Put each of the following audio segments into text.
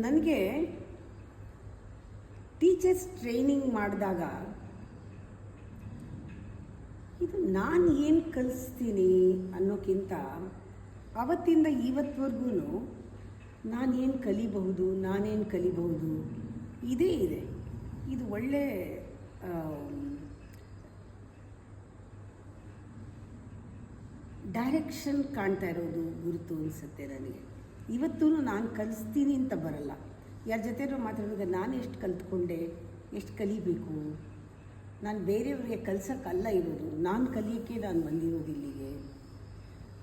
ನನಗೆ teachers training ಮಾಡಿದಾಗ ಇದು ನಾನು ಏನು ಕಲಿಸ್ತೀನಿ ಅನ್ನೋಕ್ಕಿಂತ ಆವತ್ತಿಂದ ಇವತ್ತುವರೆಗೂ ನಾನೇನು ಕಲಿಬಹುದು ಇದೇ ಇದೆ. ಇದು ಒಳ್ಳೆ ಡೈರೆಕ್ಷನ್ ಕಾಣ್ತಾ ಇರೋದು ಗುರುತು ಅನಿಸುತ್ತೆ ನನಗೆ. ಇವತ್ತೂ ನಾನು ಕಲಿಸ್ತೀನಿ ಅಂತ ಬರಲ್ಲ. ಯಾರ ಜೊತೆನೂ ಮಾತಾಡಿದಾಗ ನಾನು ಎಷ್ಟು ಕಲ್ತ್ಕೊಂಡೆ, ಎಷ್ಟು ಕಲಿಬೇಕು, ನಾನು ಬೇರೆಯವ್ರಿಗೆ ಕಲ್ಸೋಕ್ಕಲ್ಲ ಇರೋದು, ನಾನು ಕಲಿಯೋಕ್ಕೆ ನಾನು ಬಂದಿರೋದು ಇಲ್ಲಿಗೆ.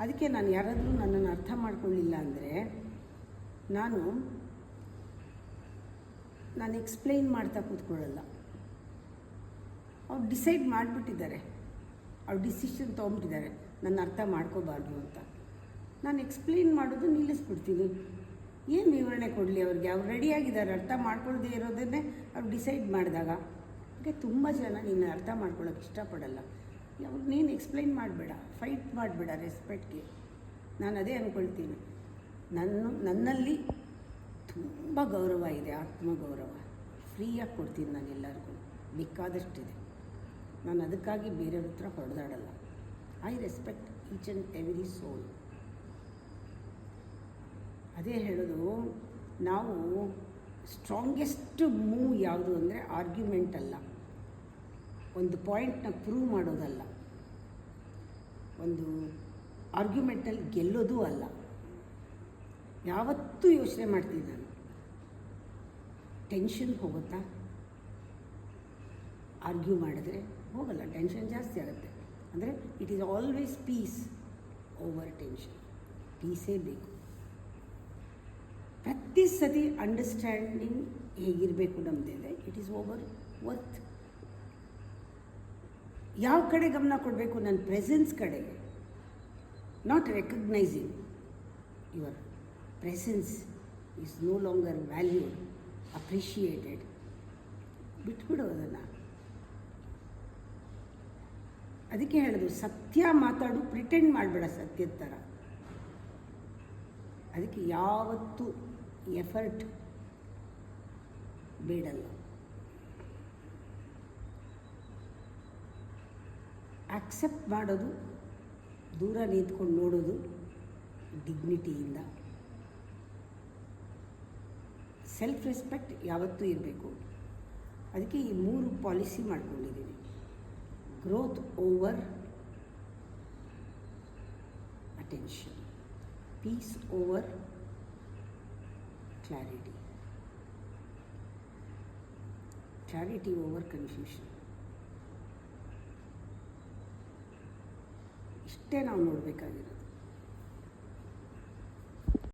ಅದಕ್ಕೆ ನಾನು ಯಾರಾದರೂ ನನ್ನನ್ನು ಅರ್ಥ ಮಾಡ್ಕೊಳ್ಳಿಲ್ಲ ಅಂದರೆ ನಾನು ಎಕ್ಸ್ಪ್ಲೈನ್ ಮಾಡ್ತಾ ಕೂತ್ಕೊಳ್ಳಲ್ಲ. ಅವ್ರು ಡಿಸೈಡ್ ಮಾಡಿಬಿಟ್ಟಿದ್ದಾರೆ, ಅವ್ರು ಡಿಸಿಷನ್ ತೊಗೊಂಬಿಟ್ಟಿದ್ದಾರೆ ನನ್ನ ಅರ್ಥ ಮಾಡ್ಕೋಬಾರ್ದು ಅಂತ. ನಾನು ಎಕ್ಸ್ಪ್ಲೈನ್ ಮಾಡೋದು ನಿಲ್ಲಿಸ್ಬಿಡ್ತೀನಿ. ಏನು ವಿವರಣೆ ಕೊಡಲಿ ಅವ್ರಿಗೆ? ಅವ್ರು ರೆಡಿಯಾಗಿದ್ದಾರೆ ಅರ್ಥ ಮಾಡ್ಕೊಳ್ಳದೆ ಇರೋದನ್ನೇ ಅವ್ರು ಡಿಸೈಡ್ ಮಾಡಿದಾಗ. ಹಾಗೆ ತುಂಬ ಜನ ನಿನ್ನ ಅರ್ಥ ಮಾಡ್ಕೊಳ್ಳೋಕೆ ಇಷ್ಟಪಡಲ್ಲ. ಅವ್ರು ನೀನು ಎಕ್ಸ್ಪ್ಲೈನ್ ಮಾಡಬೇಡ, ಫೈಟ್ ಮಾಡಬೇಡ ರೆಸ್ಪೆಕ್ಟ್ಗೆ. ನಾನು ಅದೇ ಅಂದ್ಕೊಳ್ತೀನಿ. ನನ್ನಲ್ಲಿ ತುಂಬ ಗೌರವ ಇದೆ, ಆತ್ಮಗೌರವ. ಫ್ರೀಯಾಗಿ ಕೊಡ್ತೀನಿ ನಾನು ಎಲ್ಲರಿಗೂ, ಬೇಕಾದಷ್ಟಿದೆ. ನಾನು ಅದಕ್ಕಾಗಿ ಬೇರೆಯವ್ರ ಹತ್ರ ಹೊಡೆದಾಡಲ್ಲ. I respect each and every soul. ಅದೇ ಹೇಳೋದು, ನಾವು ಸ್ಟ್ರಾಂಗೆಸ್ಟ್ ಮೂವ್ ಯಾವುದು ಅಂದರೆ ಆರ್ಗ್ಯುಮೆಂಟ್ ಅಲ್ಲ, ಒಂದು ಪಾಯಿಂಟ್ನ ಪ್ರೂವ್ ಮಾಡೋದಲ್ಲ, ಒಂದು ಆರ್ಗ್ಯುಮೆಂಟಲ್ಲಿ ಗೆಲ್ಲೋದು ಅಲ್ಲ. ಯಾವತ್ತೂ ಯೋಚನೆ ಮಾಡ್ತೀನಿ ನಾನು, ಟೆನ್ಷನ್ ಹೋಗುತ್ತಾ? ಆರ್ಗ್ಯೂ ಮಾಡಿದ್ರೆ ಹೋಗಲ್ಲ, ಟೆನ್ಷನ್ ಜಾಸ್ತಿ ಆಗುತ್ತೆ. ಅಂದರೆ it is always peace over tension. ಪೀಸೇ ಬೇಕು. ಪ್ರತಿ ಸತಿ ಅಂಡರ್ಸ್ಟ್ಯಾಂಡಿಂಗ್ ಹೇಗಿರಬೇಕು ನಮ್ಮದಿದೆ. It is over worth. ಯಾವ ಕಡೆ ಗಮನ ಕೊಡಬೇಕು? ನನ್ನ ಪ್ರೆಸೆನ್ಸ್ ಕಡೆಗೆ. Not recognizing your presence is no longer valued, appreciated. ಬಿಟ್ಬಿಡು ಅದನ್ನು. ಅದಕ್ಕೆ ಹೇಳೋದು, ಸತ್ಯ ಮಾತಾಡು, ಪ್ರಿಟೆಂಡ್ ಮಾಡಬೇಡ ಸತ್ಯದ ಥರ. ಅದಕ್ಕೆ ಯಾವತ್ತೂ ಎಫರ್ಟ್ ಬೇಡಲ್ಲ. ಆಕ್ಸೆಪ್ಟ್ ಮಾಡೋದು, ದೂರ ನಿಂತ್ಕೊಂಡು ನೋಡೋದು, ಡಿಗ್ನಿಟಿಯಿಂದ. ಸೆಲ್ಫ್ ರೆಸ್ಪೆಕ್ಟ್ ಯಾವತ್ತೂ ಇರಬೇಕು. ಅದಕ್ಕೆ ಈ 3 ಪಾಲಿಸಿ ಮಾಡ್ಕೊಂಡಿದ್ದೀನಿ. Growth over attention, peace over clarity, clarity over confusion. ಇಷ್ಟೇ ನಾವು ನೋಡಬೇಕಾಗಿರೋದು.